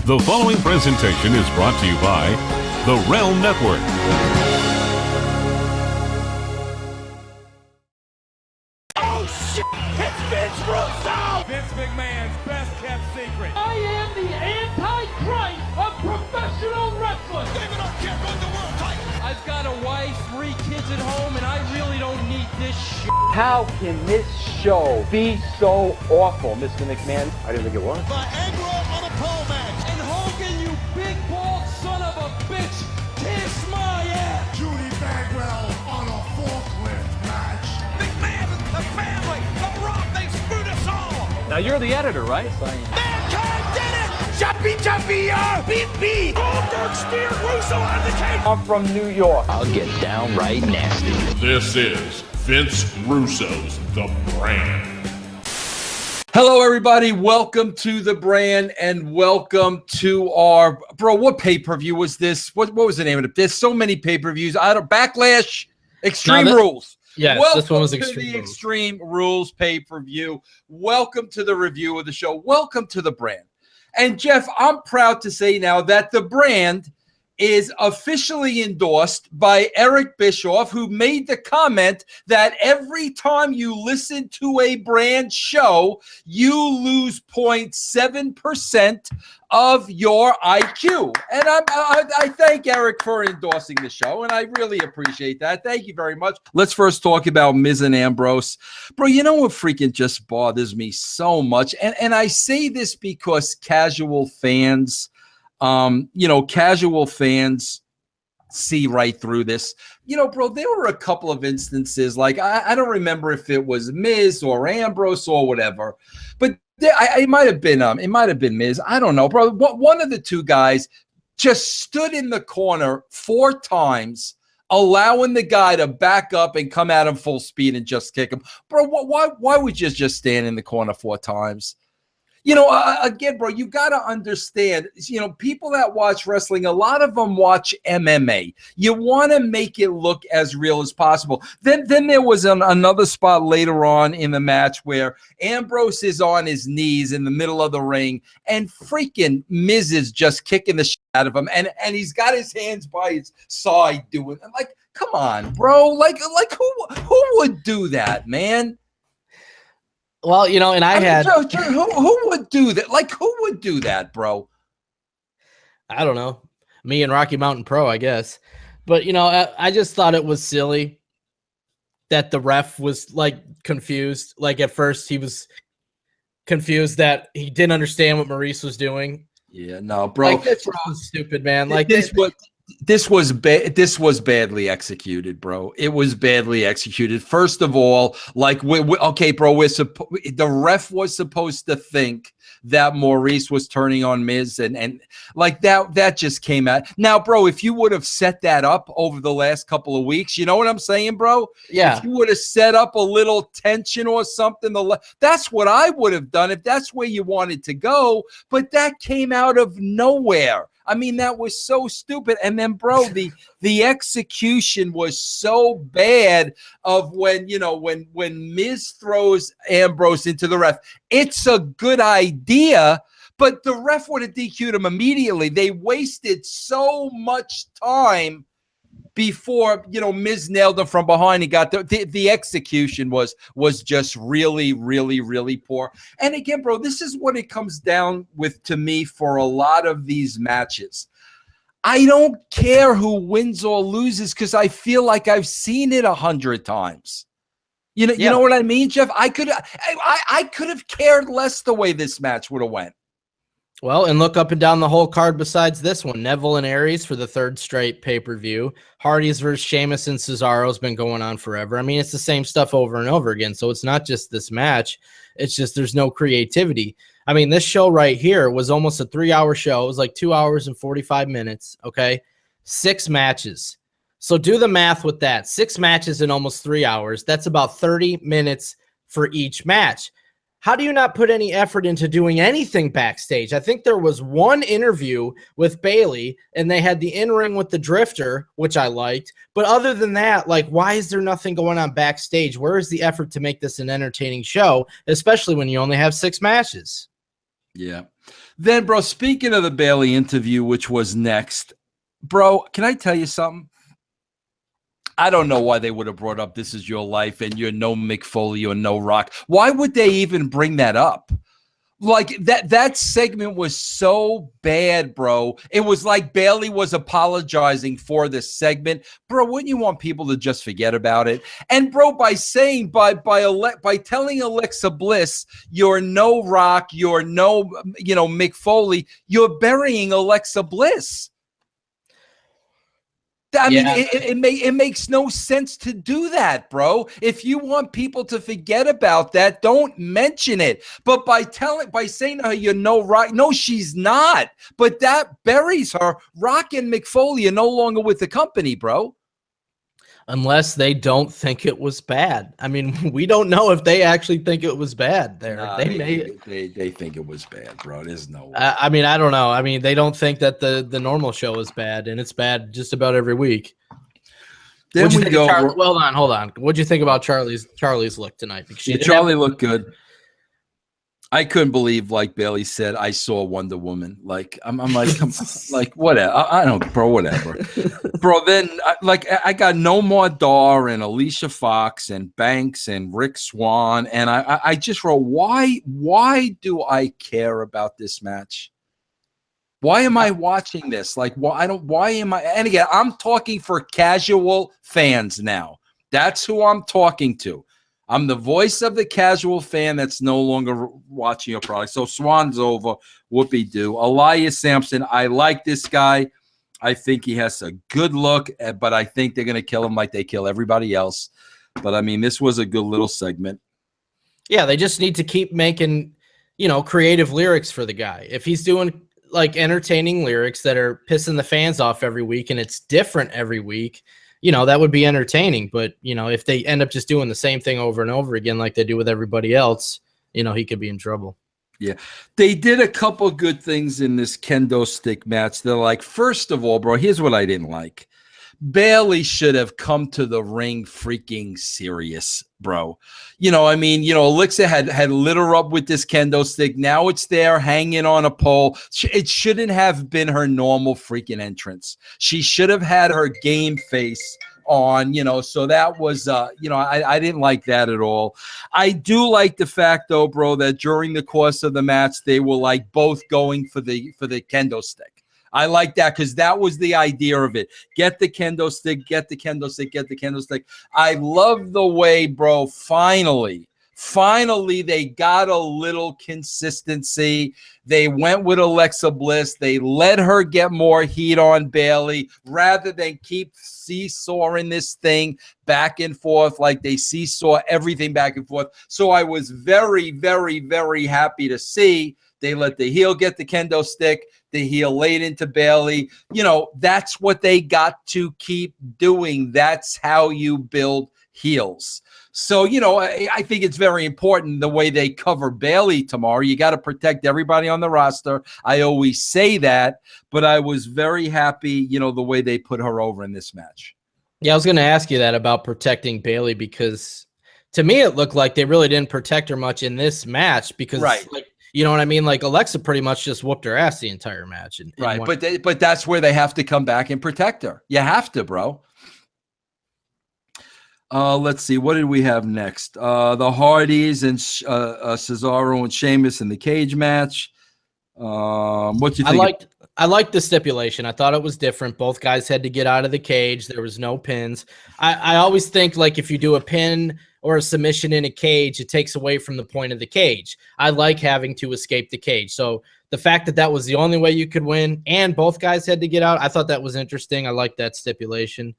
The following presentation is brought to you by the Realm Network. Oh shit! It's Vince Russo! Vince McMahon's best kept secret. I am the Antichrist of professional wrestling. David Arquette won the world title. I've got a wife, 3 kids at home, and I really don't need this shit. How can this show be so awful, Mr. McMahon? I didn't think it was. Viagra on a pole match. And Hogan, you big bald son of a bitch, kiss my ass. Judy Bagwell on a forklift match. McMahon, the family, the Rock, they screwed us all. Now, you're the editor, right? Mankind did it! Jumpy, beat. Goldberg steered Russo on the table. I'm from New York. I'll get downright nasty. This is Vince Russo's The Brand. Hello, everybody. Welcome to The Brand and welcome to our... Bro, what pay-per-view was this? What was the name of it? There's so many pay-per-views. Backlash, Extreme Rules. Yes, welcome this one was to Extreme the Rules. Extreme Rules pay-per-view. Welcome to the review of the show. Welcome to The Brand. And, Jeff, I'm proud to say now that The Brand is officially endorsed by Eric Bischoff, who made the comment that every time you listen to a Brand show, you lose 0.7% of your IQ. And I thank Eric for endorsing the show, and I really appreciate that. Thank you very much. Let's first talk about Miz and Ambrose. Bro, you know what freaking just bothers me so much? And I say this because casual fans see right through this. Bro, there were a couple of instances, like I don't remember if it was Miz or Ambrose or whatever, but it might have been Miz. I don't know, bro. One of the two guys just stood in the corner 4 times, allowing the guy to back up and come at him full speed and just kick him. Bro, why would you just stand in the corner 4 times? Again, bro, you got to understand, people that watch wrestling, a lot of them watch MMA. You want to make it look as real as possible. Then there was another spot later on in the match where Ambrose is on his knees in the middle of the ring and freaking Miz is just kicking the shit out of him. And he's got his hands by his side doing it. Like, come on, bro. Like who would do that, man? Well, and I had... who would do that? Like, who would do that, bro? I don't know. Me and Rocky Mountain Pro, I guess. But, I just thought it was silly that the ref was, confused. Like, at first, he was confused that he didn't understand what Maurice was doing. Yeah, no, bro. This was stupid, man. This was badly executed, bro. It was badly executed. First of all, okay, bro, the ref was supposed to think that Maurice was turning on Miz and like that just came out. Now, bro, if you would have set that up over the last couple of weeks, you know what I'm saying, bro? Yeah. If you would have set up a little tension or something, that's what I would have done if that's where you wanted to go. But that came out of nowhere. I mean, that was so stupid. And then, bro, the execution was so bad of when Miz throws Ambrose into the ref. It's a good idea, but the ref would have DQ'd him immediately. They wasted so much time before, Miz nailed him from behind. He got the execution was just really, really, really poor. And again, bro, this is what it comes down with to me for a lot of these matches. I don't care who wins or loses because I feel like I've seen it 100 times. You know what I mean, Jeff? I could have cared less the way this match would have went. Well, and look up and down the whole card besides this one. Neville and Aries for the 3rd straight pay-per-view. Hardy's versus Sheamus and Cesaro has been going on forever. I mean, it's the same stuff over and over again. So it's not just this match. It's just there's no creativity. I mean, this show right here was almost a 3-hour show. It was like 2 hours and 45 minutes, okay? 6 matches. So do the math with that. 6 matches in almost 3 hours. That's about 30 minutes for each match. How do you not put any effort into doing anything backstage? I think there was one interview with Bailey, and they had the in-ring with the Drifter, which I liked. But other than that, why is there nothing going on backstage? Where is the effort to make this an entertaining show, especially when you only have 6 matches? Yeah. Then, bro, speaking of the Bailey interview, which was next, bro, can I tell you something? I don't know why they would have brought up This Is Your Life and you're no Mick Foley or no Rock. Why would they even bring that up? Like that segment was so bad, bro. It was like Bailey was apologizing for this segment. Bro, wouldn't you want people to just forget about it? And bro, by telling Alexa Bliss you're no Rock, you're no, Mick Foley, you're burying Alexa Bliss. I mean, it makes no sense to do that, bro. If you want people to forget about that, don't mention it. But by saying to her, you're no Rock, no, she's not. But that buries her. Rock and Mick Foley are no longer with the company, bro. Unless they don't think it was bad. I mean, we don't know if they actually think it was bad there. Nah, they think it was bad, bro. There's no way. I mean, I don't know. I mean, they don't think that the normal show is bad, and it's bad just about every week. Then we go. Hold on. What'd you think about Charlie's look tonight? Because Charlie looked good. I couldn't believe, like Bailey said, I saw Wonder Woman. Like I'm like, come on, like whatever. I don't, bro, whatever, bro. Then I got No More Dar and Alicia Fox and Banks and Rick Swan, and I just wrote, why do I care about this match? Why am I watching this? Like, why am I? And again, I'm talking for casual fans now. That's who I'm talking to. I'm the voice of the casual fan that's no longer watching your product. So Swan's over. Whoopie-doo. Elias Sampson, I like this guy. I think he has a good look, but I think they're going to kill him like they kill everybody else. But, I mean, this was a good little segment. Yeah, they just need to keep making, creative lyrics for the guy. If he's doing, like, entertaining lyrics that are pissing the fans off every week and it's different every week, that would be entertaining. But, if they end up just doing the same thing over and over again like they do with everybody else, he could be in trouble. Yeah. They did a couple good things in this kendo stick match. They're like, first of all, bro, here's what I didn't like. Bailey should have come to the ring freaking serious, bro. Alexa had lit her up with this kendo stick. Now it's there hanging on a pole. It shouldn't have been her normal freaking entrance. She should have had her game face on, so that was, I didn't like that at all. I do like the fact, though, bro, that during the course of the match, they were like both going for the kendo stick. I like that because that was the idea of it. Get the kendo stick, get the kendo stick, get the kendo stick. I love the way, bro, finally, they got a little consistency. They went with Alexa Bliss. They let her get more heat on Bailey rather than keep seesawing this thing back and forth like they seesaw everything back and forth. So I was very, very, very happy to see they let the heel get the kendo stick. The heel laid into Bailey. That's what they got to keep doing. That's how you build heels. So, I think it's very important the way they cover Bailey tomorrow. You got to protect everybody on the roster. I always say that, but I was very happy, the way they put her over in this match. Yeah, I was going to ask you that about protecting Bailey because to me it looked like they really didn't protect her much in this match because you know what I mean? Like Alexa pretty much just whooped her ass the entire match. Right, but that's where they have to come back and protect her. You have to, bro. Let's see. What did we have next? The Hardys and Cesaro and Sheamus in the cage match. What do you think? I liked the stipulation. I thought it was different. Both guys had to get out of the cage. There was no pins. I always think like if you do a pin or a submission in a cage, it takes away from the point of the cage. I like having to escape the cage. So the fact that that was the only way you could win and both guys had to get out, I thought that was interesting. I like that stipulation.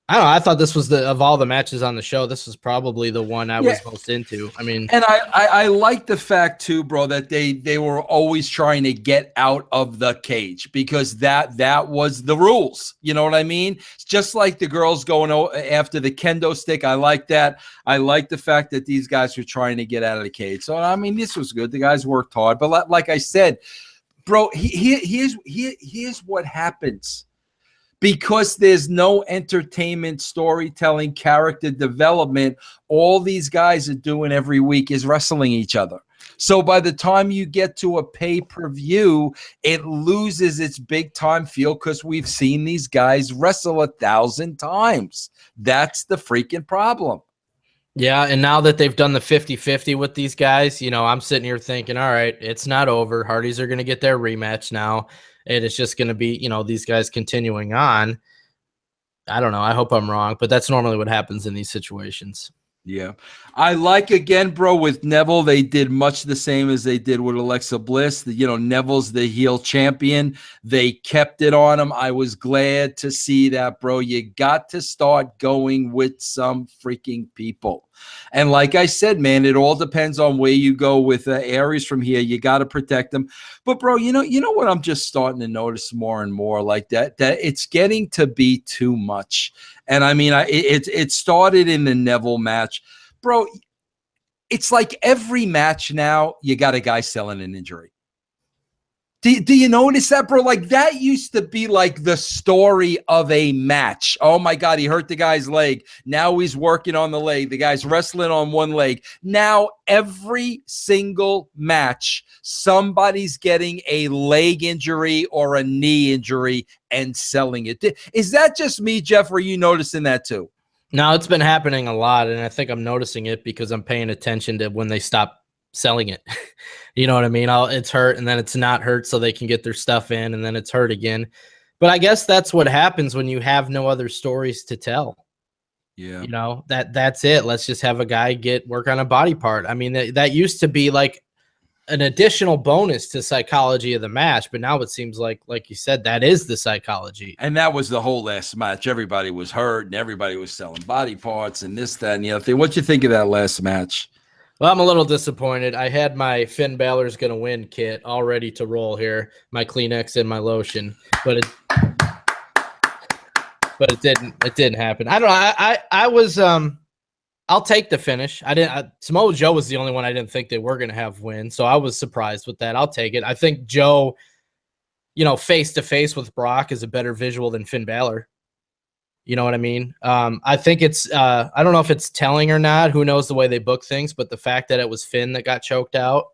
I don't know. I thought this was of all the matches on the show, this was probably the one I was most into. I mean, and I like the fact too, bro, that they were always trying to get out of the cage because that was the rules. You know what I mean? It's just like the girls going after the kendo stick. I like that. I like the fact that these guys were trying to get out of the cage. So I mean, this was good. The guys worked hard, but like I said, bro, here's what happens. Because there's no entertainment, storytelling, character development, all these guys are doing every week is wrestling each other. So by the time you get to a pay-per-view, it loses its big-time feel because we've seen these guys wrestle 1,000 times. That's the freaking problem. Yeah, and now that they've done the 50-50 with these guys, I'm sitting here thinking, all right, it's not over. Hardys are going to get their rematch now. And it's just going to be, these guys continuing on. I don't know. I hope I'm wrong, but that's normally what happens in these situations. Yeah. I like, again, bro, with Neville, they did much the same as they did with Alexa Bliss. Neville's the heel champion. They kept it on him. I was glad to see that, bro. You got to start going with some freaking people. And like I said, man, it all depends on where you go with Aries from here. You got to protect them. But, bro, you know what I'm just starting to notice more and more like that it's getting to be too much. And I mean, it started in the Neville match. Bro, it's like every match now, you got a guy selling an injury. Do you notice that, bro? Like, that used to be like the story of a match. Oh, my God, he hurt the guy's leg. Now he's working on the leg. The guy's wrestling on one leg. Now, every single match, somebody's getting a leg injury or a knee injury and selling it. Is that just me, Jeff, or are you noticing that too? No, it's been happening a lot, and I think I'm noticing it because I'm paying attention to when they stop selling it. You know what I mean? It's hurt, and then it's not hurt, so they can get their stuff in, and then it's hurt again. But I guess that's what happens when you have no other stories to tell. Yeah. That's it. Let's just have a guy work on a body part. I mean, that used to be like an additional bonus to psychology of the match, but now it seems like you said, that is the psychology. And that was the whole last match. Everybody was hurt, and everybody was selling body parts and this, that, and the other thing. What you think of that last match? Well, I'm a little disappointed. I had my Finn Balor's going to win kit all ready to roll here, my Kleenex and my lotion, but it didn't happen. I don't know. I was I'll take the finish. Samoa Joe was the only one I didn't think they were going to have win, so I was surprised with that. I'll take it. I think Joe, face to face with Brock is a better visual than Finn Balor. You know what I mean? I think it's I don't know if it's telling or not. Who knows the way they book things, but the fact that it was Finn that got choked out,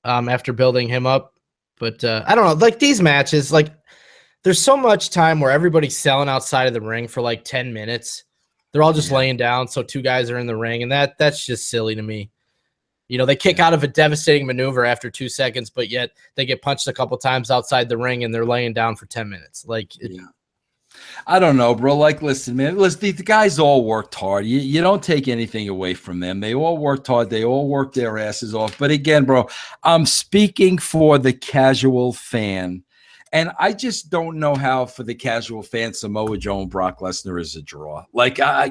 after building him up. But I don't know. Like, these matches, like, there's so much time where everybody's selling outside of the ring for like 10 minutes. They're all just laying down, so two guys are in the ring, and that's just silly to me. They kick out of a devastating maneuver after 2 seconds, but yet they get punched a couple times outside the ring, and they're laying down for 10 minutes. I don't know, bro. Like, listen, man. Listen, the guys all worked hard. You don't take anything away from them. They all worked hard. They all worked their asses off. But again, bro, I'm speaking for the casual fan. And I just don't know how, for the casual fan, Samoa Joe and Brock Lesnar is a draw. Like, I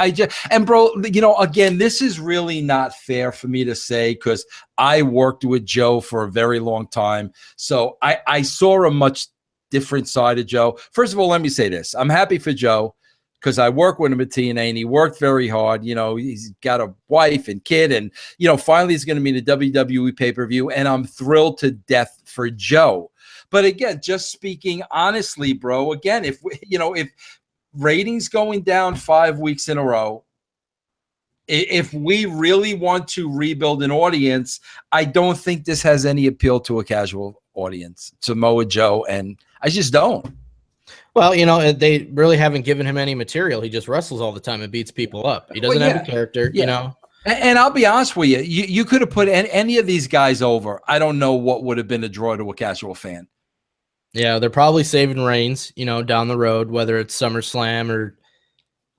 just, and bro, again, this is really not fair for me to say, because I worked with Joe for a very long time. So I saw a much different side of Joe. First of all, let me say this. I'm happy for Joe because I work with him at TNA, and he worked very hard. He's got a wife and kid, and, finally he's going to be in a WWE pay-per-view, and I'm thrilled to death for Joe. But again, just speaking honestly, bro, again, if ratings going down 5 weeks in a row, if we really want to rebuild an audience, I don't think this has any appeal to a casual audience, Samoa Joe, and I just don't. Well, they really haven't given him any material. He just wrestles all the time and beats people up. He doesn't have a character, And I'll be honest with you, you could have put any of these guys over. I don't know what would have been a draw to a casual fan. Yeah, they're probably saving Reigns, down the road, whether it's SummerSlam or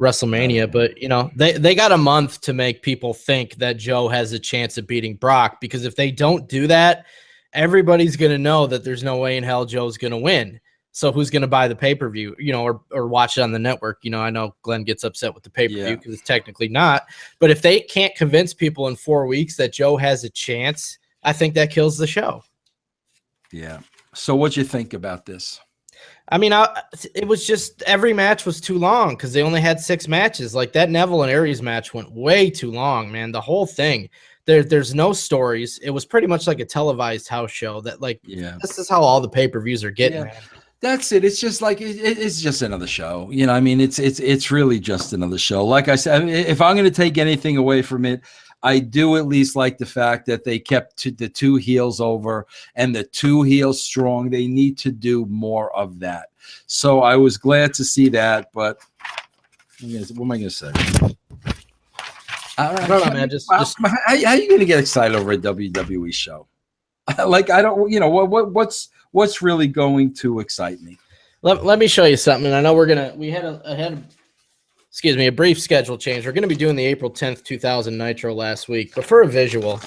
WrestleMania. But, they got a month to make people think that Joe has a chance of beating Brock, because if they don't do that, everybody's going to know that there's no way in hell Joe's going to win. So who's going to buy the pay-per-view, or watch it on the network? I know Glenn gets upset with the pay-per-view because it's technically not. But if they can't convince people in 4 weeks that Joe has a chance, I think that kills the show. Yeah. So what'd you think about this? I mean, it was just, every match was too long because they only had 6 matches. Like, that Neville and Aries match went way too long, man. The whole thing. There's no stories. It was pretty much like a televised house show that, this is how all the pay-per-views are getting, man. That's it. It's just like it's just another show. I mean, it's really just another show. Like I said, if I'm going to take anything away from it, I do at least like the fact that they kept the two heels over and the two heels strong. They need to do more of that. So I was glad to see that, but what am I going to say? I don't know, man. Just how are you going to get excited over a WWE show? Like, I don't, what's really going to excite me? Let me show you something. I know we had a brief schedule change. We're going to be doing the April 10th, 2000 Nitro last week, but for a visual,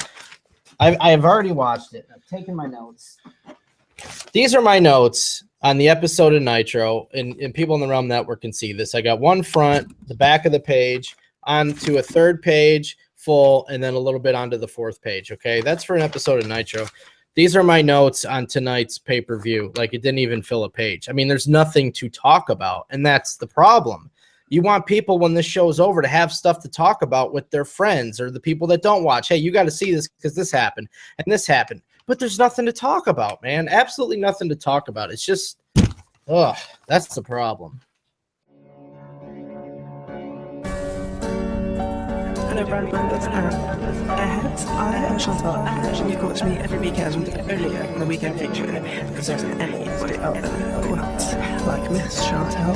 I have already watched it. I've taken my notes. These are my notes on the episode of Nitro, and people in the Realm Network can see this. I got one front, the back of the page, onto a third page, full, and then a little bit onto the fourth page, okay? That's for an episode of Nitro. These are my notes on tonight's pay-per-view. Like, it didn't even fill a page. I mean, there's nothing to talk about, and that's the problem. You want people, when this show's over, to have stuff to talk about with their friends or the people that don't watch. Hey, you got to see this because this happened and this happened. But there's nothing to talk about, man. Absolutely nothing to talk about. It's just, that's the problem. Hello, Brandon. That's Aaron. I am Chantal, and you watch me every weekend, only on the weekend feature, because there's anybody out there who acts like Miss Chantal.